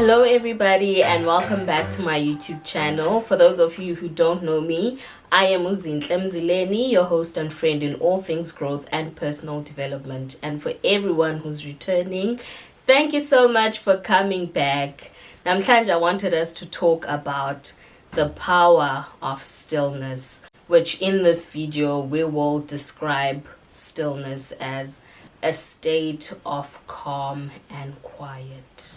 Hello everybody and welcome back to my YouTube channel. For those of you who don't know me, I am Uzinhle Mzileni, your host and friend in all things growth and personal development. And for everyone who's returning, thank you so much for coming back. Namhlanje I wanted us to talk about the power of stillness, which in this video we will describe stillness as a state of calm and quiet.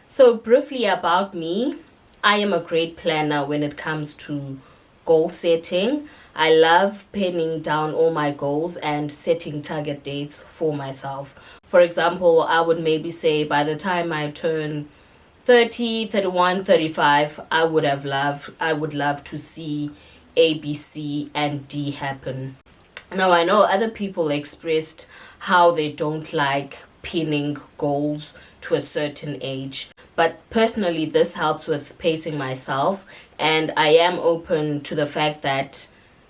So briefly about me, I am a great planner when it comes to goal setting. I love penning down all my goals and setting target dates for myself. For example, I would maybe say by the time I turn 30, 31, 35, I would love to see A, B, C, and D happen. Now, I know other people expressed how they don't like pinning goals to a certain age. But personally, this helps with pacing myself, and I am open to the fact that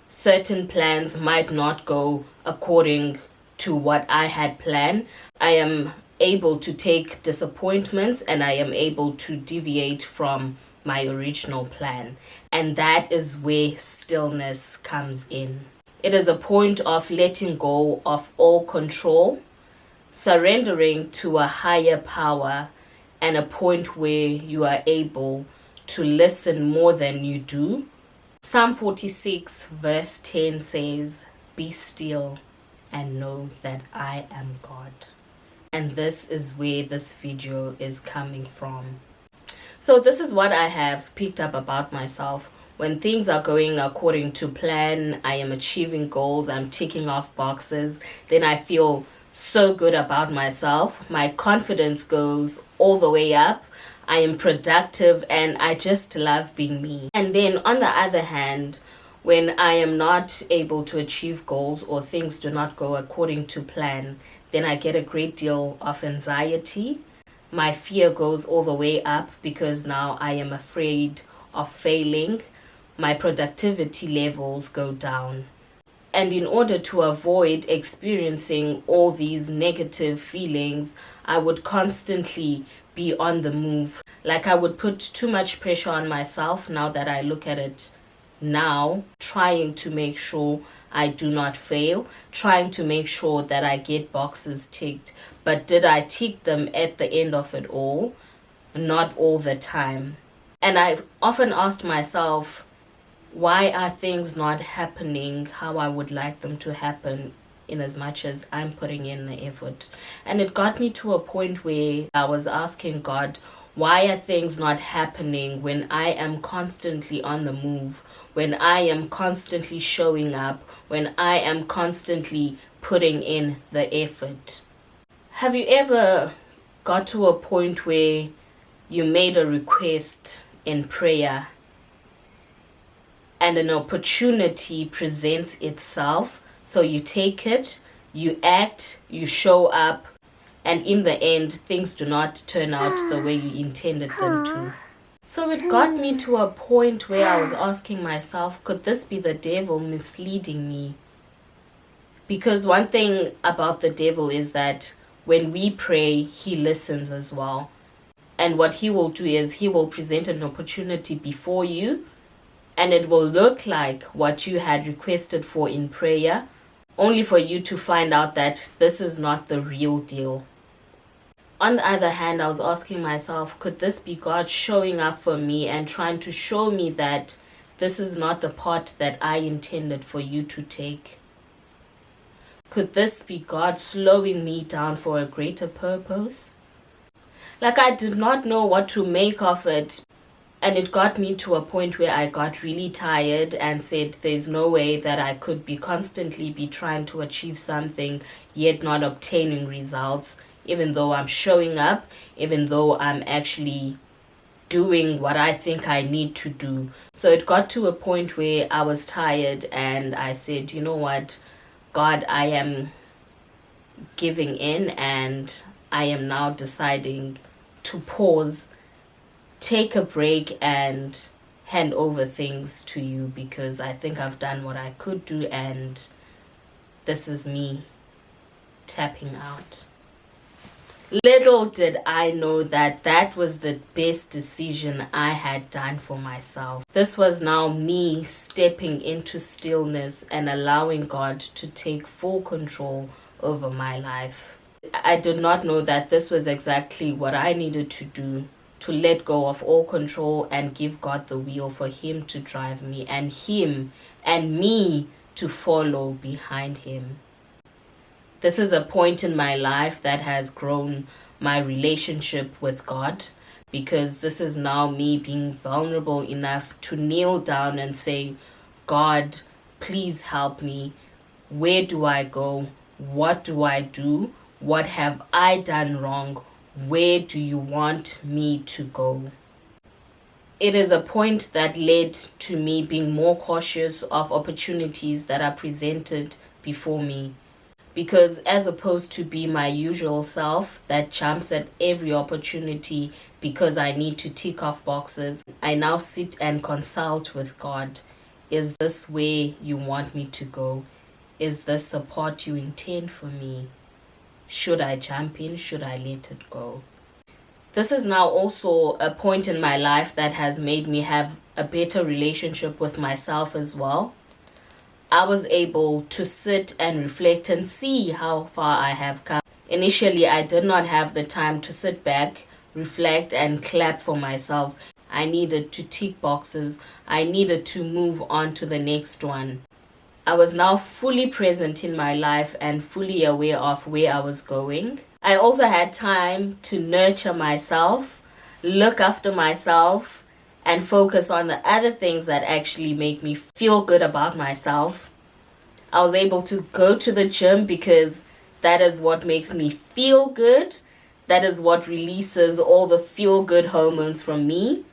certain plans might not go according to what I had planned. I am able to take disappointments and I am able to deviate from my original plan. And that is where stillness comes in. It is a point of letting go of all control, surrendering to a higher power, and a point where you are able to listen more than you do. Psalm 46 verse 10 says, "Be still and know that I am God." And this is where this video is coming from. So this is what I have picked up about myself. When things are going according to plan, I am achieving goals, I'm ticking off boxes, then I feel so good about myself. My confidence goes all the way up. I am productive and I just love being me. And then on the other hand, when I am not able to achieve goals or things do not go according to plan, then I get a great deal of anxiety. My fear goes all the way up because now I am afraid of failing. My productivity levels go down. And in order to avoid experiencing all these negative feelings, I would constantly be on the move. Like I would put too much pressure on myself now that I look at it now, trying to make sure I do not fail, trying to make sure that I get boxes ticked. But did I tick them at the end of it all? Not all the time. And I've often asked myself, why are things not happening how I would like them to happen in as much as I'm putting in the effort? And it got me to a point where I was asking God, why are things not happening when I am constantly on the move, when I am constantly showing up, when I am constantly putting in the effort? Have you ever got to a point where you made a request in prayer and an opportunity presents itself, so you take it, you act, you show up, and in the end, things do not turn out the way you intended them to? So it got me to a point where I was asking myself, could this be the devil misleading me? Because one thing about the devil is that when we pray, he listens as well. And what he will do is he will present an opportunity before you, and it will look like what you had requested for in prayer, only for you to find out that this is not the real deal. On the other hand, I was asking myself, could this be God showing up for me and trying to show me that this is not the part that I intended for you to take? Could this be God slowing me down for a greater purpose? Like, I did not know what to make of it. And it got me to a point where I got really tired and said there's no way that I could constantly be trying to achieve something yet not obtaining results, even though I'm showing up, even though I'm actually doing what I think I need to do. So it got to a point where I was tired and I said, you know what, God, I am giving in, and I am now deciding to pause, take a break, and hand over things to you, because I think I've done what I could do, and this is me tapping out. Little did I know that that was the best decision I had done for myself. This was now me stepping into stillness and allowing God to take full control over my life. I did not know that this was exactly what I needed to do, to let go of all control and give God the wheel for Him to drive me, and Him and me to follow behind Him. This is a point in my life that has grown my relationship with God, because this is now me being vulnerable enough to kneel down and say, God, please help me. Where do I go? What do I do? What have I done wrong? Where do you want me to go? It is a point that led to me being more cautious of opportunities that are presented before me. Because as opposed to be my usual self that jumps at every opportunity because I need to tick off boxes, I now sit and consult with God. Is this where you want me to go? Is this the part you intend for me? Should I jump in? Should I let it go? This is now also a point in my life that has made me have a better relationship with myself as well. I was able to sit and reflect and see how far I have come. Initially, I did not have the time to sit back, reflect, and clap for myself. I needed to tick boxes. I needed to move on to the next one. I was now fully present in my life and fully aware of where I was going. I also had time to nurture myself, look after myself, and focus on the other things that actually make me feel good about myself. I was able to go to the gym because that is what makes me feel good. That is what releases all the feel-good hormones from me.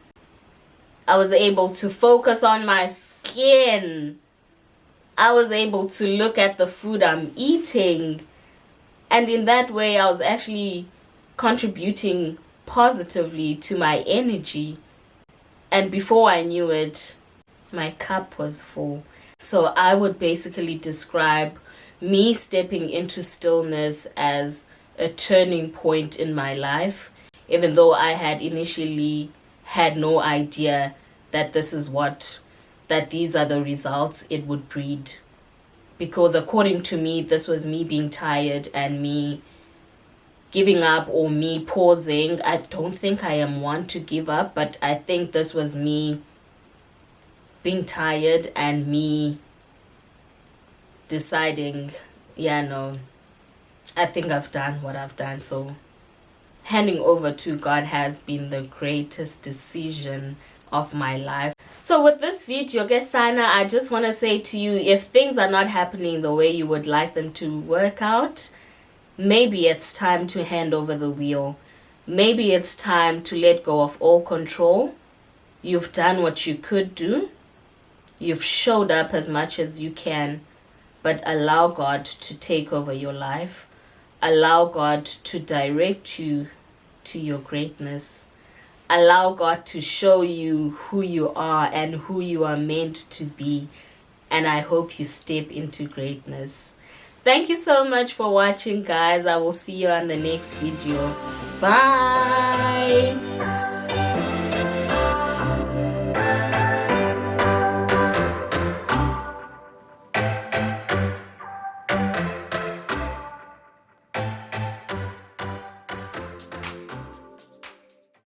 I was able to focus on my skin. I was able to look at the food I'm eating. And in that way, I was actually contributing positively to my energy. And before I knew it, my cup was full. So I would basically describe me stepping into stillness as a turning point in my life, even though I had initially had no idea that these are the results it would breed. Because according to me, this was me being tired and me giving up, or me pausing. I don't think I am one to give up, but I think this was me being tired and me deciding, yeah, no, I think I've done what I've done. So handing over to God has been the greatest decision of my life. So with this video, Gesana, I just want to say to you, if things are not happening the way you would like them to work out, maybe it's time to hand over the wheel. Maybe it's time to let go of all control. You've done what you could do. You've showed up as much as you can, but allow God to take over your life. Allow God to direct you to your greatness. Allow God to show you who you are and who you are meant to be. And I hope you step into greatness. Thank you so much for watching, guys. I will see you on the next video. Bye.